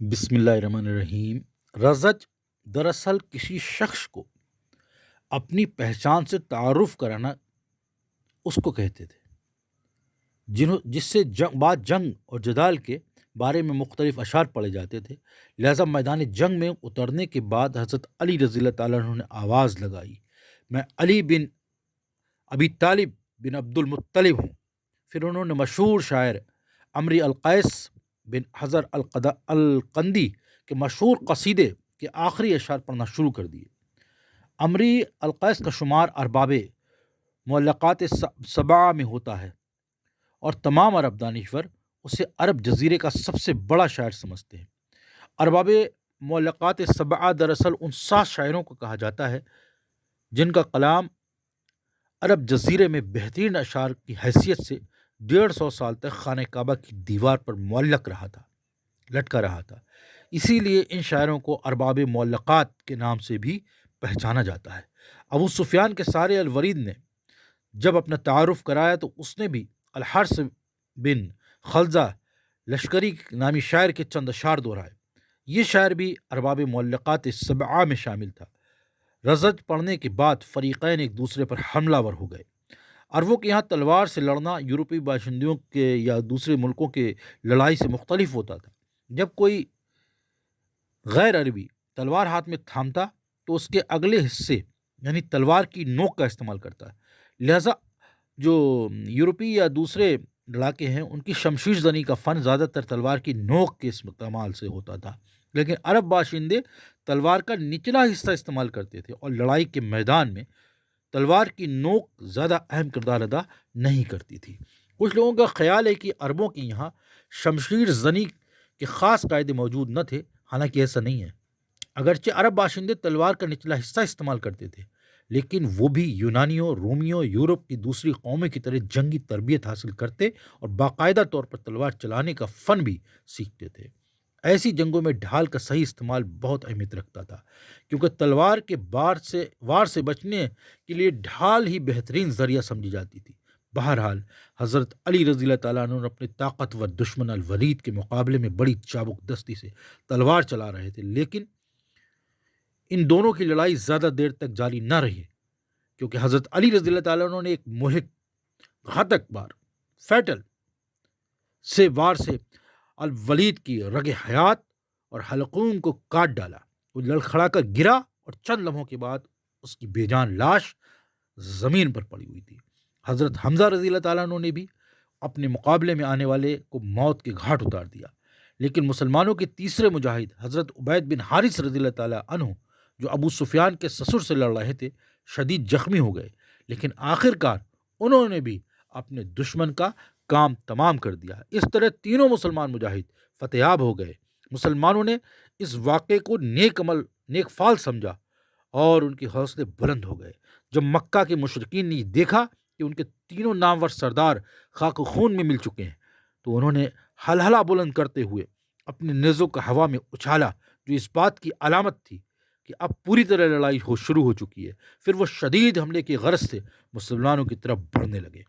بسم اللہ الرحمن الرحیم۔ رزج دراصل کسی شخص کو اپنی پہچان سے تعارف کرانا اس کو کہتے تھے جس سے بعد جنگ اور جدال کے بارے میں مختلف اشعار پڑھے جاتے تھے۔ لہذا میدان جنگ میں اترنے کے بعد حضرت علی رضی اللہ تعالیٰ عنہ نے آواز لگائی، میں علی بن ابی طالب بن عبد المطلب ہوں۔ پھر انہوں نے مشہور شاعر عمری القیس بن حضر القندی کے مشہور قصیدے کے آخری اشعار پڑھنا شروع کر دیے۔ عمری القیس کا شمار ارباب معلقات سبعہ میں ہوتا ہے اور تمام عرب دانشور اسے عرب جزیرے کا سب سے بڑا شاعر سمجھتے ہیں۔ ارباب معلقات سبعہ دراصل ان 7 شاعروں کو کہا جاتا ہے جن کا کلام عرب جزیرے میں بہترین اشعار کی حیثیت سے 150 سال تک خانہ کعبہ کی دیوار پر معلق لٹکا رہا تھا۔ اسی لیے ان شاعروں کو ارباب معلقات کے نام سے بھی پہچانا جاتا ہے۔ ابو سفیان کے سارے الولید نے جب اپنا تعارف کرایا تو اس نے بھی الحارث بن خلزہ لشکری نامی شاعر کے چند اشعار دہرائے۔ یہ شاعر بھی ارباب معلقات سبعہ میں شامل تھا۔ رزج پڑھنے کے بعد فریقین ایک دوسرے پر حملہ ور ہو گئے۔ عربوں کے یہاں تلوار سے لڑنا یورپی باشندوں کے یا دوسرے ملکوں کے لڑائی سے مختلف ہوتا تھا۔ جب کوئی غیر عربی تلوار ہاتھ میں تھامتا تو اس کے اگلے حصے یعنی تلوار کی نوک کا استعمال کرتا ہے۔ لہٰذا جو یورپی یا دوسرے علاقے ہیں ان کی شمشیر زنی کا فن زیادہ تر تلوار کی نوک کے استعمال سے ہوتا تھا، لیکن عرب باشندے تلوار کا نچلا حصہ استعمال کرتے تھے اور لڑائی کے میدان میں تلوار کی نوک زیادہ اہم کردار ادا نہیں کرتی تھی۔ کچھ لوگوں کا خیال ہے کہ عربوں کے یہاں شمشیر زنی کے خاص قاعدے موجود نہ تھے، حالانکہ ایسا نہیں ہے۔ اگرچہ عرب باشندے تلوار کا نچلا حصہ استعمال کرتے تھے، لیکن وہ بھی یونانیوں، رومیوں، یورپ کی دوسری قوموں کی طرح جنگی تربیت حاصل کرتے اور باقاعدہ طور پر تلوار چلانے کا فن بھی سیکھتے تھے۔ ایسی جنگوں میں ڈھال کا صحیح استعمال بہت اہمیت رکھتا تھا، کیونکہ تلوار کے وار سے بچنے کے لیے ڈھال ہی بہترین ذریعہ سمجھی جاتی تھی۔ بہرحال حضرت علی رضی اللہ تعالیٰ عنہ اپنے طاقتور دشمن الولید کے مقابلے میں بڑی چابک دستی سے تلوار چلا رہے تھے، لیکن ان دونوں کی لڑائی زیادہ دیر تک جاری نہ رہی، کیونکہ حضرت علی رضی اللہ تعالیٰ عنہ نے ایک مہلک گھاتک فیٹل سے وار سے الولید کی رگ حیات اور حلقوم کو کاٹ ڈالا۔ وہ لڑکھڑا کر گرا اور چند لمحوں کے بعد اس کی بے جان لاش زمین پر پڑی ہوئی تھی۔ حضرت حمزہ رضی اللہ تعالیٰ عنہ نے بھی اپنے مقابلے میں آنے والے کو موت کے گھاٹ اتار دیا، لیکن مسلمانوں کے تیسرے مجاہد حضرت عبید بن حارث رضی اللہ تعالیٰ عنہ جو ابو سفیان کے سسر سے لڑ رہے تھے شدید زخمی ہو گئے، لیکن آخرکار انہوں نے بھی اپنے دشمن کا کام تمام کر دیا۔ اس طرح تینوں مسلمان مجاہد فتح یاب ہو گئے۔ مسلمانوں نے اس واقعے کو نیک فال سمجھا اور ان کے حوصلے بلند ہو گئے۔ جب مکہ کے مشرکین نے دیکھا کہ ان کے تینوں نامور سردار خاک و خون میں مل چکے ہیں تو انہوں نے ہلہلہ بلند کرتے ہوئے اپنے نیزوں کا ہوا میں اچھالا، جو اس بات کی علامت تھی کہ اب پوری طرح لڑائی شروع ہو چکی ہے۔ پھر وہ شدید حملے کی غرض سے مسلمانوں کی طرف بڑھنے لگے۔